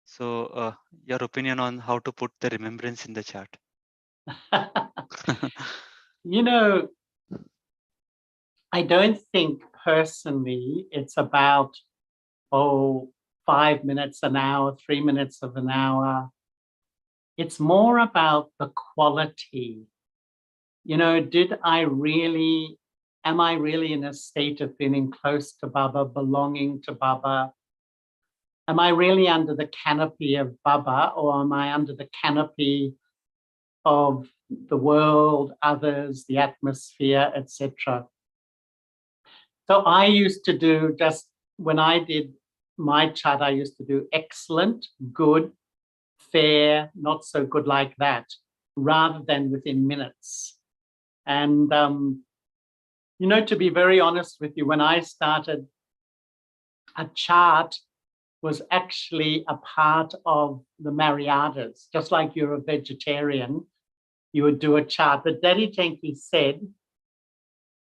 So your opinion on how to put the remembrance in the chart? I don't think personally it's about, 5 minutes an hour, 3 minutes of an hour. It's more about the quality. Am I really in a state of feeling close to Baba, belonging to Baba? Am I really under the canopy of Baba, or am I under the canopy of the world, others, the atmosphere, etc.? So I used to do, just when I did my chart, I used to do excellent, good, fair, not so good, like that, rather than within minutes. And, you know, to be very honest with you, when I started, a chart was actually a part of the Mariadas. Just like you're a vegetarian, you would do a chart. But Daddy Janki said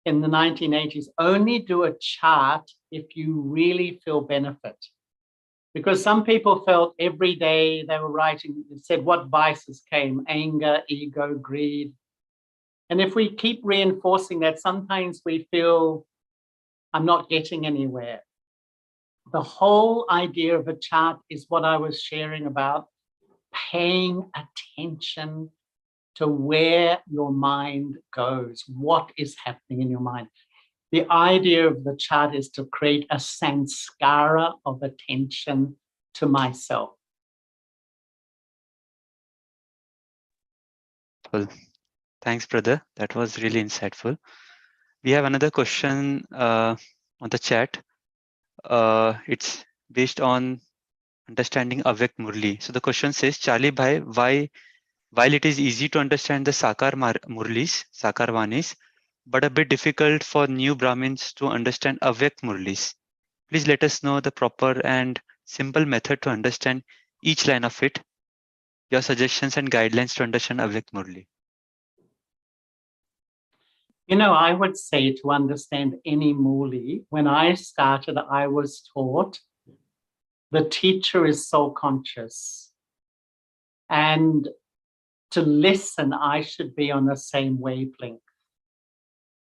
in the 1980s, only do a chart if you really feel benefit. Because some people felt every day they were writing, it said what vices came, anger, ego, greed. And if we keep reinforcing that, sometimes we feel I'm not getting anywhere. The whole idea of a chart is what I was sharing about, paying attention to where your mind goes, what is happening in your mind. The idea of the chart is to create a sanskara of attention to myself. Well, thanks, brother. That was really insightful. We have another question on the chat. It's based on understanding Avyakt Murli. So the question says, Charlie Bhai, why, while it is easy to understand the Sakar Murlis, Sakar Vanis, but a bit difficult for new Brahmins to understand Avyakt Murlis. Please let us know the proper and simple method to understand each line of it. Your suggestions and guidelines to understand Avyakt Murli. You know, I would say to understand any Murli, when I started, I was taught the teacher is soul conscious. And to listen, I should be on the same wavelength.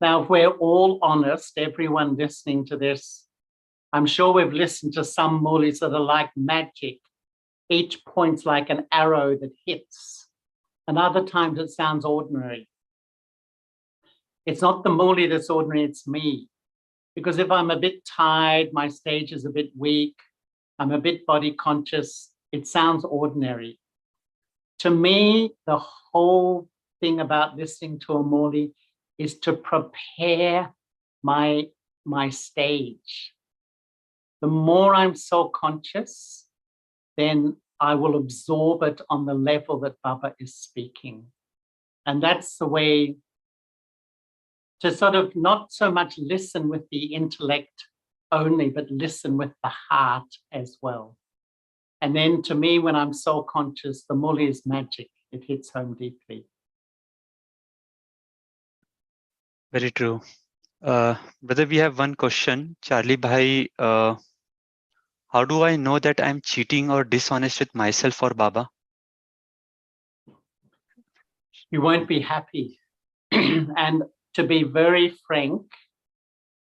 Now, if we're all honest, everyone listening to this, I'm sure we've listened to some Murlis that are like magic. Each point's like an arrow that hits. And other times it sounds ordinary. It's not the Murli that's ordinary, it's me. Because if I'm a bit tired, my stage is a bit weak, I'm a bit body conscious, it sounds ordinary. To me, the whole thing about listening to a Murli is to prepare my stage. The more I'm self-conscious, then I will absorb it on the level that Baba is speaking. And that's the way to sort of not so much listen with the intellect only, but listen with the heart as well. And then to me, when I'm soul-conscious, the Murli is magic. It hits home deeply. Very true. Brother, we have one question. Charlie Bhai, how do I know that I'm cheating or dishonest with myself or Baba? You won't be happy. And to be very frank,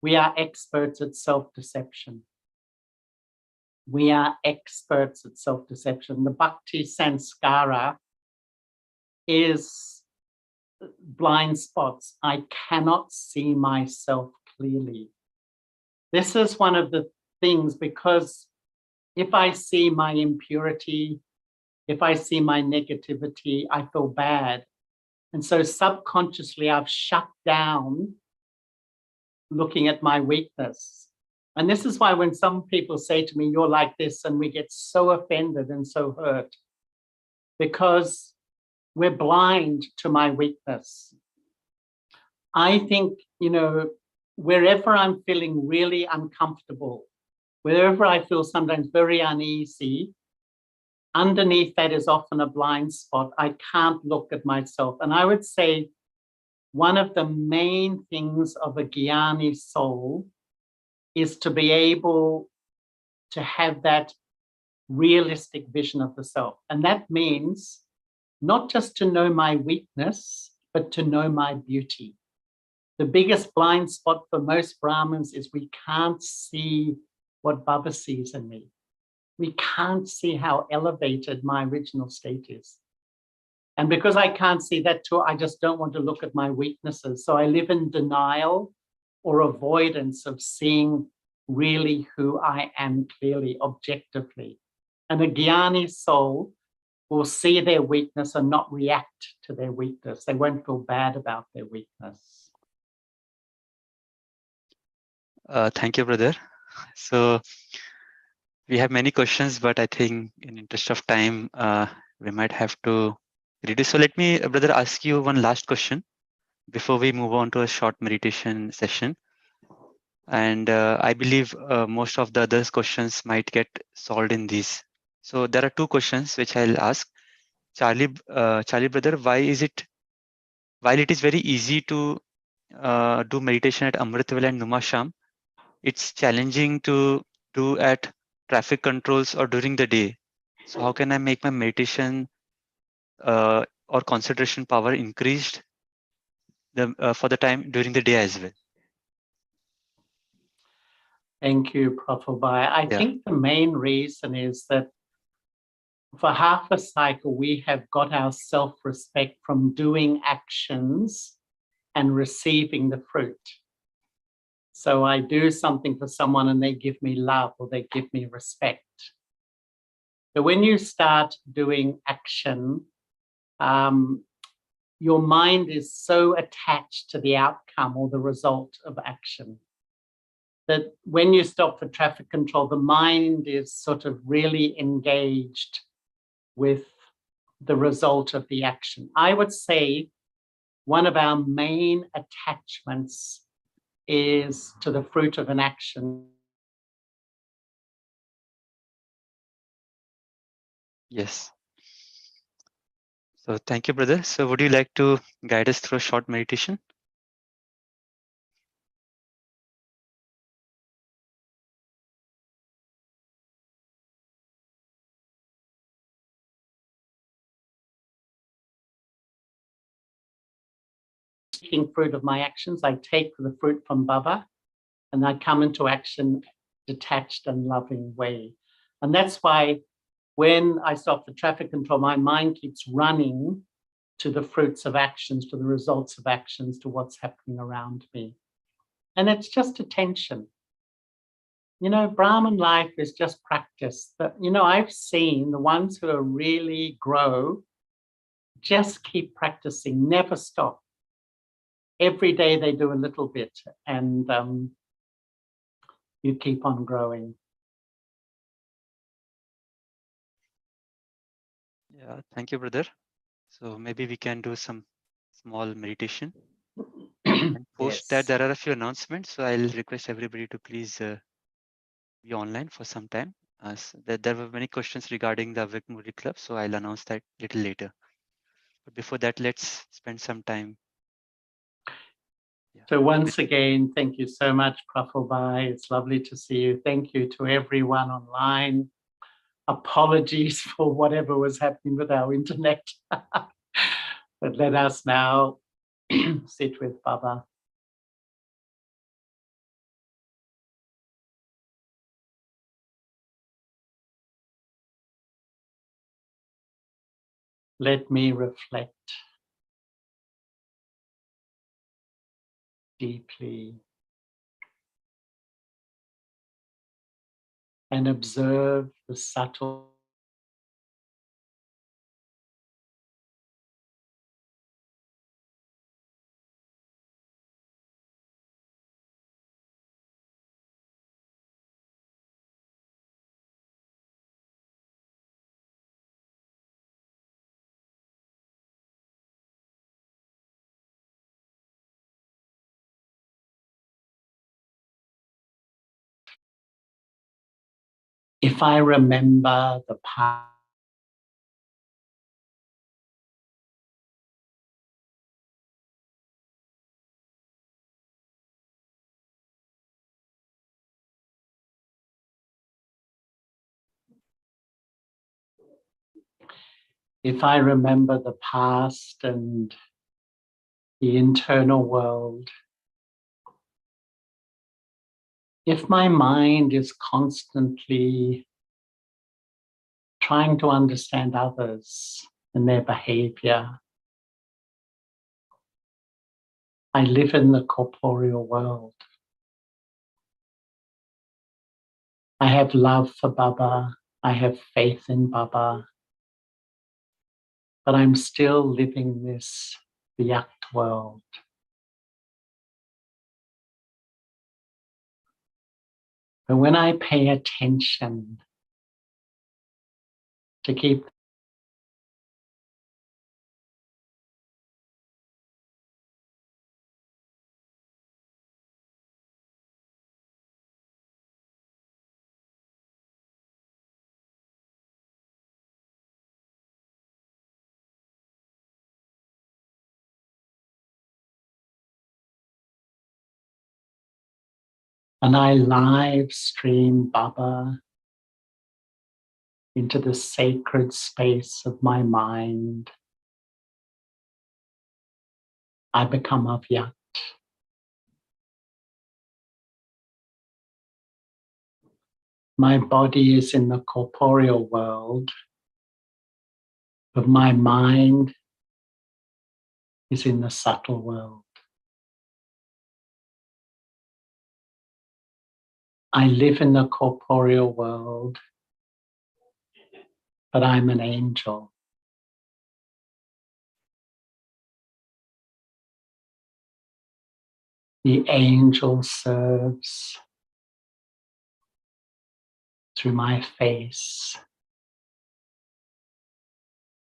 we are experts at self-deception. We are experts at self-deception. The Bhakti Sanskara is blind spots. I cannot see myself clearly. This is one of the things, because if I see my impurity, if I see my negativity, I feel bad. And so subconsciously, I've shut down looking at my weakness. And this is why when some people say to me, you're like this, and we get so offended and so hurt, because we're blind to my weakness. I think, you know, wherever I'm feeling really uncomfortable, wherever I feel sometimes very uneasy, underneath that is often a blind spot. I can't look at myself. And I would say one of the main things of a Jnani soul is to be able to have that realistic vision of the self. And that means not just to know my weakness, but to know my beauty. The biggest blind spot for most Brahmins is we can't see what Baba sees in me. We can't see how elevated my original state is. And because I can't see that too, I just don't want to look at my weaknesses. So I live in denial or avoidance of seeing really who I am clearly, objectively. And a Jnani soul will see their weakness and not react to their weakness. They won't feel bad about their weakness. Thank you, brother. So We have many questions, but I think in interest of time, we might have to reduce. So let me, brother, ask you one last question before we move on to a short meditation session. And I believe most of the other questions might get solved in these. So there are two questions which I'll ask. Charlie, brother, while it is very easy to do meditation at Amritvale and Numasham, it's challenging to do at traffic controls or during the day. So how can I make my meditation or concentration power increased for the time during the day as well? Thank you, Prabhupada. I Yeah. think the main reason is that for half a cycle, we have got our self-respect from doing actions and receiving the fruit. So I do something for someone and they give me love or they give me respect. But when you start doing action, your mind is so attached to the outcome or the result of action that when you stop for traffic control, the mind is sort of really engaged with the result of the action. I would say one of our main attachments is to the fruit of an action. Yes. So thank you, brother. So would you like to guide us through a short meditation? Taking fruit of my actions, I take the fruit from Baba and I come into action detached and loving way. And that's why when I stop the traffic control, my mind keeps running to the fruits of actions, to the results of actions, to what's happening around me. And it's just attention. You know, Brahman life is just practice. But, you know, I've seen the ones who are really grow, just keep practicing, never stop. Every day they do a little bit and you keep on growing. Yeah, thank you, brother. So maybe we can do some small meditation. And post that, Yes. there are a few announcements. So I'll request everybody to please be online for some time. There were many questions regarding the Avyakt Murli Club, so I'll announce that a little later. But before that, let's spend some time. Yeah. So once again, thank you so much, Prabhupada. It's lovely to see you. Thank you to everyone online. Apologies for whatever was happening with our internet. But let us now sit with Baba. Let me reflect deeply and observe the subtle if I remember the past, if I remember the past and the internal world, if my mind is constantly trying to understand others and their behavior, I live in the corporeal world. I have love for Baba. I have faith in Baba. But I'm still living this Vyakt world. But when I pay attention to keep and I live stream Baba into the sacred space of my mind. I become Avyakt. My body is in the corporeal world, but my mind is in the subtle world. I live in the corporeal world, but I'm an angel. The angel serves through my face,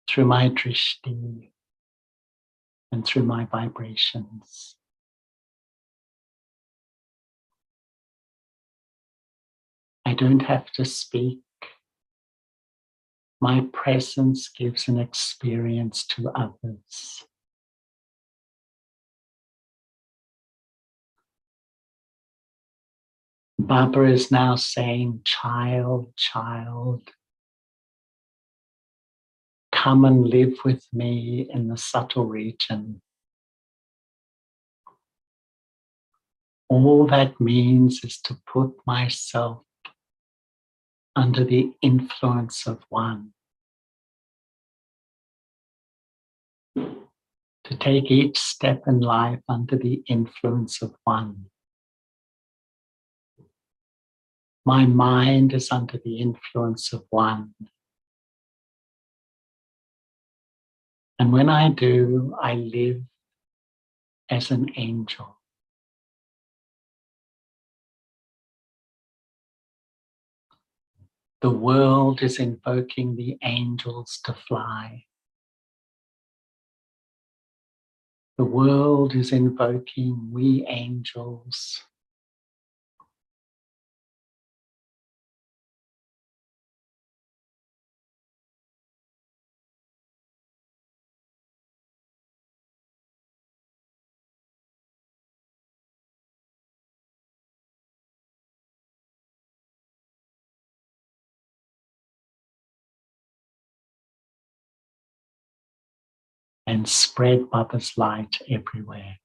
through my drishti, and through my vibrations. I don't have to speak. My presence gives an experience to others. Baba is now saying, child, child, come and live with me in the subtle region. All that means is to put myself under the influence of one. To take each step in life under the influence of one. My mind is under the influence of one. And when I do, I live as an angel. The world is invoking the angels to fly. The world is invoking we angels. And spread Baba's light everywhere.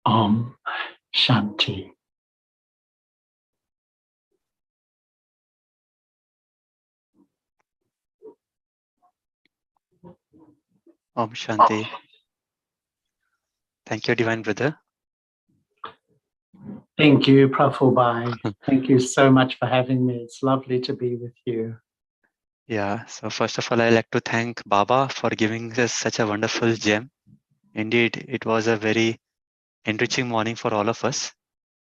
Om Shanti. Om Shanti. Thank you, Divine Brother. Thank you, Prabhupada. Thank you so much for having me. It's lovely to be with you. Yeah, so first of all, I'd like to thank Baba for giving us such a wonderful gem. Indeed, it was a very enriching morning for all of us.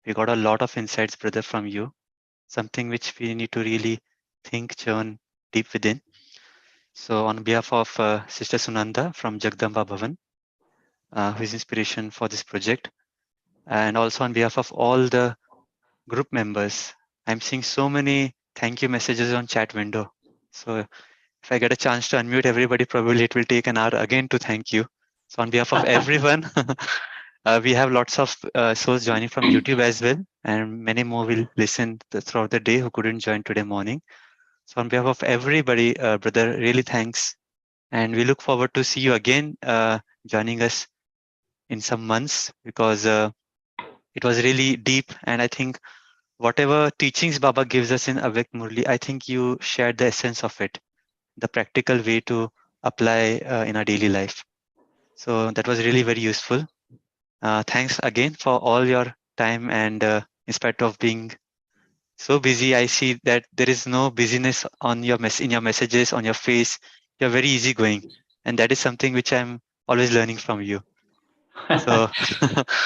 We got a lot of insights, brother, from you, something which we need to really think, churn deep within. So on behalf of Sister Sunanda from Jagdamba Bhavan, who is inspiration for this project, and also on behalf of all the group members, I'm seeing so many thank you messages on chat window. So if I get a chance to unmute everybody, probably it will take an hour again to thank you. So on behalf of everyone, we have lots of souls joining from YouTube as well, and many more will listen throughout the day who couldn't join today morning. So on behalf of everybody, brother, really thanks. And we look forward to see you again joining us in some months, because it was really deep. And I think whatever teachings Baba gives us in Avyakt Murli, I think you shared the essence of it, the practical way to apply in our daily life. So that was really very useful. Thanks again for all your time, and in spite of being so busy, I see that there is no busyness on your in your messages, on your face. You're very easygoing. And that is something which I'm always learning from you. So,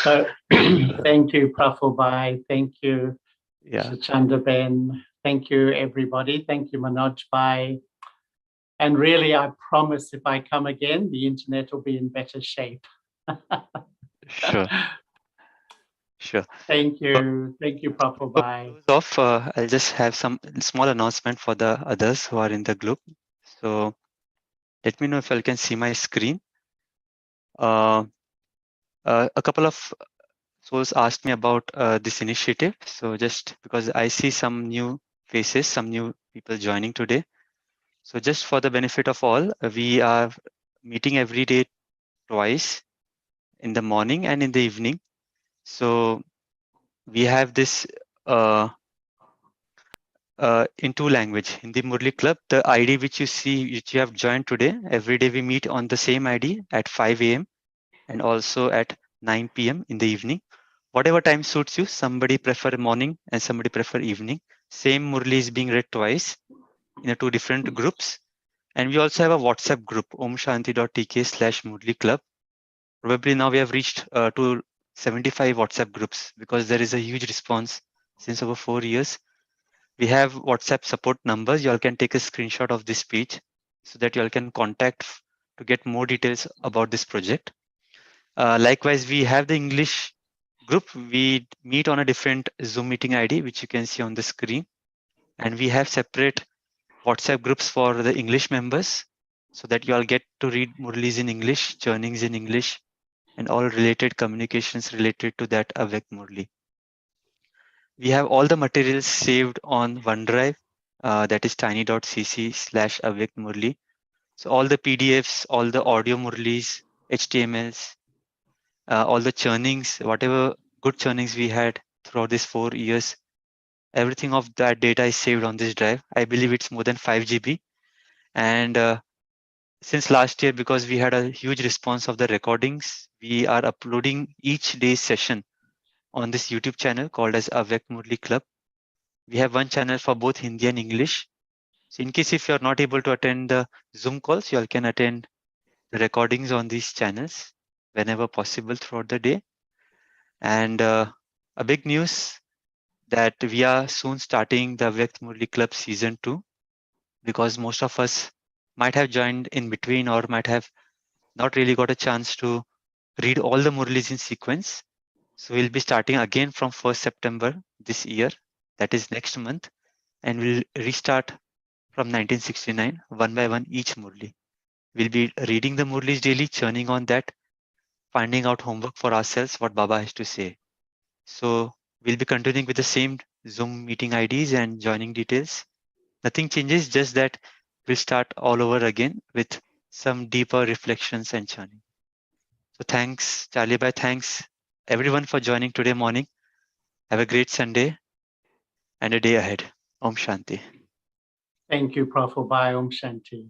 So thank you, Prafulbai. Thank you, yeah, Chandraben. Thank you, everybody. Thank you, Manoj Bhai. And really, I promise if I come again, the internet will be in better shape. sure, sure. Thank you. Thank you, Prafulbai. Close off, I'll just have some small announcement for the others who are in the group. So let me know if you can see my screen. A couple of souls asked me about this initiative. So just because I see some new faces, some new people joining today. So just for the benefit of all, we are meeting every day twice, in the morning and in the evening. So we have this in two language, Hindi Murli Club. The ID which you see, which you have joined today, every day we meet on the same ID at 5 a.m. and also at 9 p.m. in the evening. Whatever time suits you, somebody prefer morning and somebody prefer evening. Same Murli is being read twice in two different groups. And we also have a WhatsApp group, omshanti.tk/Murli Club. Probably now we have reached to 75 WhatsApp groups because there is a huge response since over 4 years. We have WhatsApp support numbers. You all can take a screenshot of this page so that you all can contact to get more details about this project. Likewise, we have the English group. We meet on a different Zoom meeting ID, which you can see on the screen. And we have separate WhatsApp groups for the English members so that you all get to read Murlis in English, churnings in English, and all related communications related to that Avyakt Murli. We have all the materials saved on OneDrive, that is tiny.cc/Avyakt Murli. So all the PDFs, all the audio Murlis, HTMLs, all the churnings, whatever good churnings we had throughout these 4 years, everything of that data is saved on this drive. I believe it's more than 5 GB. And since last year, because we had a huge response of the recordings, we are uploading each day's session on this YouTube channel called as Avyakt Murli Club. We have one channel for both Hindi and English. So in case if you're not able to attend the Zoom calls, you all can attend the recordings on these channels whenever possible throughout the day. And a big news that we are soon starting the Avyakt Murli Club Season 2, because most of us might have joined in between or might have not really got a chance to read all the Murlis in sequence. So we'll be starting again from 1st September this year, that is next month, and we'll restart from 1969, one by one each Murli. We'll be reading the Murlis daily, churning on that, finding out homework for ourselves, what Baba has to say. So we'll be continuing with the same Zoom meeting IDs and joining details. Nothing changes, just that we'll start all over again with some deeper reflections and churning. So thanks, Charlie Bhai. Thanks everyone for joining today morning. Have a great Sunday and a day ahead. Om Shanti. Thank you, Prafulbai. Om Shanti.